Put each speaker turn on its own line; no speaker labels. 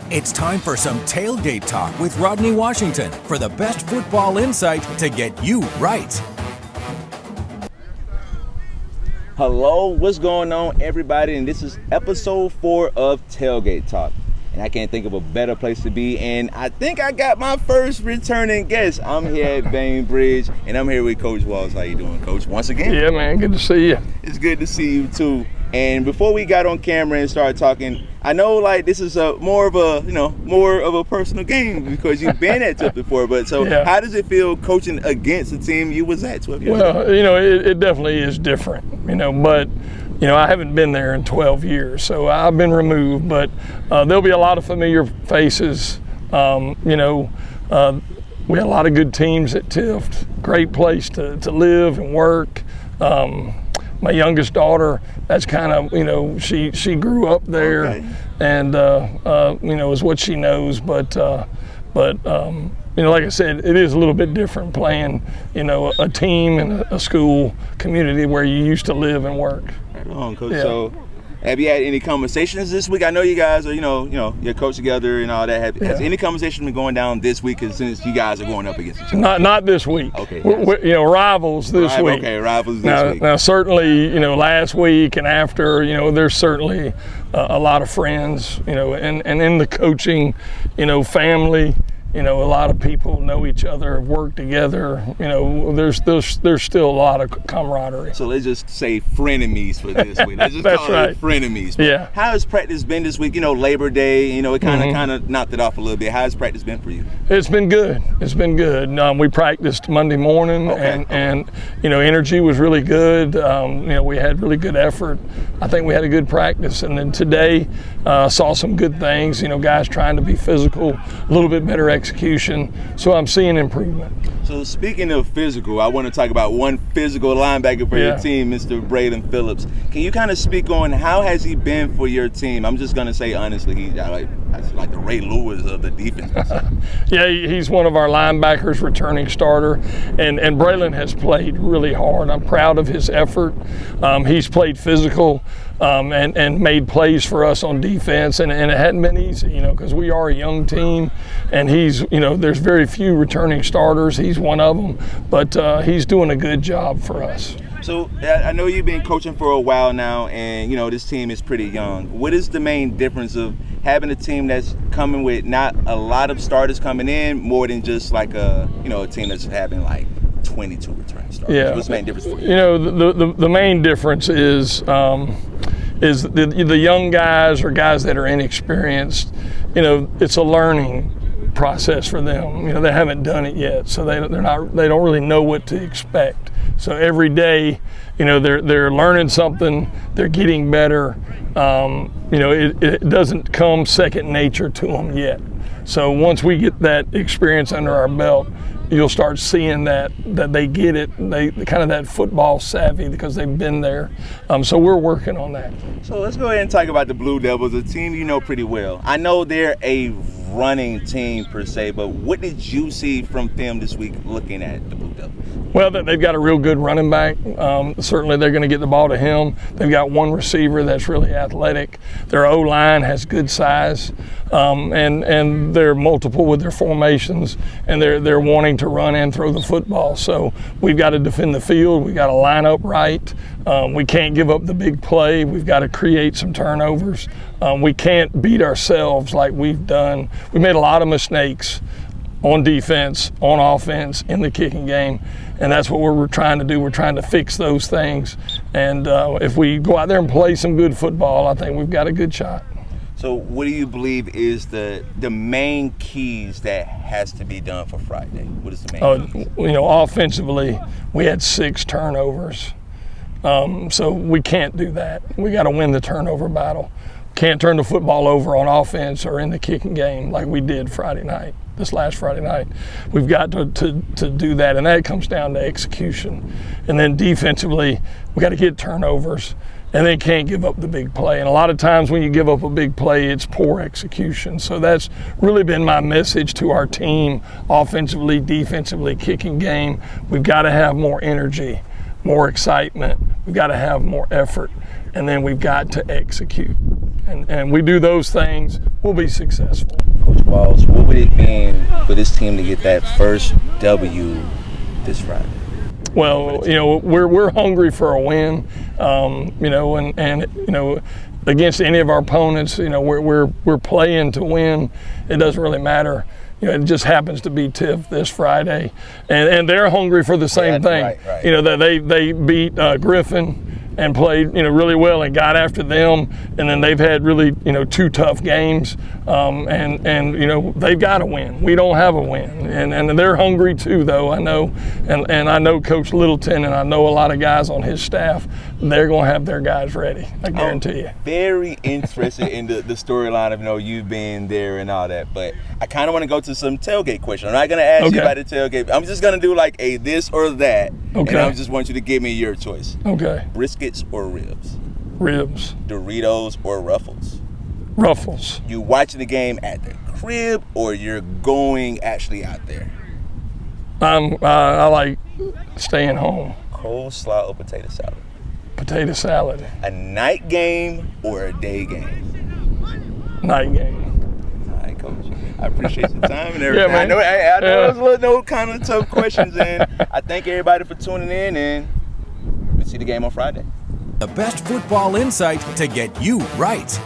It's time for some Tailgate Talk with Rodney Washington for the best football insight to get you right.
Hello, what's going on, everybody? And this is episode 4 of Tailgate Talk. And I can't think of a better place to be. And I think I got my first returning guest. I'm here at Bainbridge, and I'm here with Coach Walls. How you doing, Coach? Once again.
Yeah, man. Good to see you.
It's good to see you too. And before we got on camera and started talking, I know like this is more of a personal game because you've been at Tift before. But so,
yeah.
How does it feel coaching against the team you was at 12 years ago?
Well, it definitely is different, but I haven't been there in 12 years, so I've been removed. But there'll be a lot of familiar faces. We had a lot of good teams at Tift. Great place to live and work. My youngest daughter, that's kind of, she grew up there, okay. And, is what she knows. But like I said, it is a little bit different playing, a team and a school community where you used to live and work.
Right on, Coach.
Yeah.
So, have you had any conversations this week? I know you guys are, you're coached together and all that. Has any conversation been going down this week since you guys are going up against each other?
Not this week.
Okay.
Rivals this week.
Okay, rivals this week.
Now, certainly, last week and after, there's certainly a lot of friends, and in the coaching, family. A lot of people know each other, have worked together. There's still a lot of camaraderie.
So let's just say frenemies for this week. Let's just call it frenemies.
Yeah.
How has practice been this week? Labor Day. It kind of knocked it off a little bit. How has practice been for you?
It's been good. We practiced Monday morning, and energy was really good. We had really good effort. I think we had a good practice, and then today saw some good things. Guys trying to be physical, a little bit better execution, so I'm seeing improvement.
So speaking of physical, I want to talk about one physical linebacker for your team, Mr. Braden Phillips. Can you kind of speak on how has he been for your team? I'm just going to say honestly, he's like the Ray Lewis of the defense.
Yeah, he's one of our linebackers, returning starter, and Braylon has played really hard. I'm proud of his effort. He's played physical and made plays for us on defense, and it hadn't been easy, because we are a young team, and he's, there's very few returning starters. He's one of them, but he's doing a good job for us.
So I know you've been coaching for a while now, and this team is pretty young. What is the main difference of having a team that's coming with not a lot of starters coming in, more than just like a team that's having like 22 returning starters?
Yeah.
What's the main difference for you?
The main difference is the young guys or guys that are inexperienced. It's a learning process for them. They haven't done it yet, so they don't really know what to expect. So every day, they're learning something. They're getting better. It doesn't come second nature to them yet. So once we get that experience under our belt, you'll start seeing that they get it. They kind of that football savvy because they've been there. So we're working on that.
So let's go ahead and talk about the Blue Devils, a team you know pretty well. I know they're a running team per se, but what did you see from them this week looking at the Blue Devils?
Well, they've got a real good running back. Certainly they're going to get the ball to him. They've got one receiver that's really athletic. Their O-line has good size, and they're multiple with their formations, and they're wanting to run and throw the football. So we've got to defend the field. We've got to line up right. We can't give up the big play. We've got to create some turnovers. We can't beat ourselves like we've done. We made a lot of mistakes on defense, on offense, in the kicking game, and that's what we're trying to do. We're trying to fix those things, and if we go out there and play some good football, I think we've got a good shot.
So what do you believe is the main keys that has to be done for Friday? What is the main keys?
Offensively, we had 6 turnovers, so we can't do that. We got to win the turnover battle. Can't turn the football over on offense or in the kicking game like we did this last Friday night. We've got to do that, and that comes down to execution. And then defensively, we got to get turnovers, and they can't give up the big play. And a lot of times when you give up a big play, it's poor execution. So that's really been my message to our team, offensively, defensively, kicking game. We've got to have more energy, more excitement. We've got to have more effort, and then we've got to execute. And we do those things, we'll be successful.
Coach Walls, what would it mean for this team to get that first W this Friday?
Well, we're hungry for a win, and against any of our opponents, we're playing to win. It doesn't really matter. It just happens to be Tift this Friday, and they're hungry for the same thing.
Right.
That they beat Griffin and played really well and got after them, and then they've had really 2 tough games, and they've got to win. We don't have a win, and they're hungry too, though. I know, and I know Coach Littleton, and I know a lot of guys on his staff. They're going to have their guys ready. I guarantee you.
Very interested in the storyline of you being there and all that, but I kind of want to go to some tailgate questions. I'm not going to ask you about the tailgate. I'm just going to do like a this or that, and I just want you to give me your choice.
Okay.
Briskets or ribs?
Ribs.
Doritos or Ruffles?
Ruffles.
You watching the game at the crib or you're going actually out there?
I like staying home.
Coleslaw or potato salad?
Potato salad.
A night game or a day game?
Night game.
All right, Coach. I appreciate your time and everything.
Yeah, man.
I know those little kind of tough questions, and I thank everybody for tuning in, and we'll see the game on Friday.
The best football insight to get you right.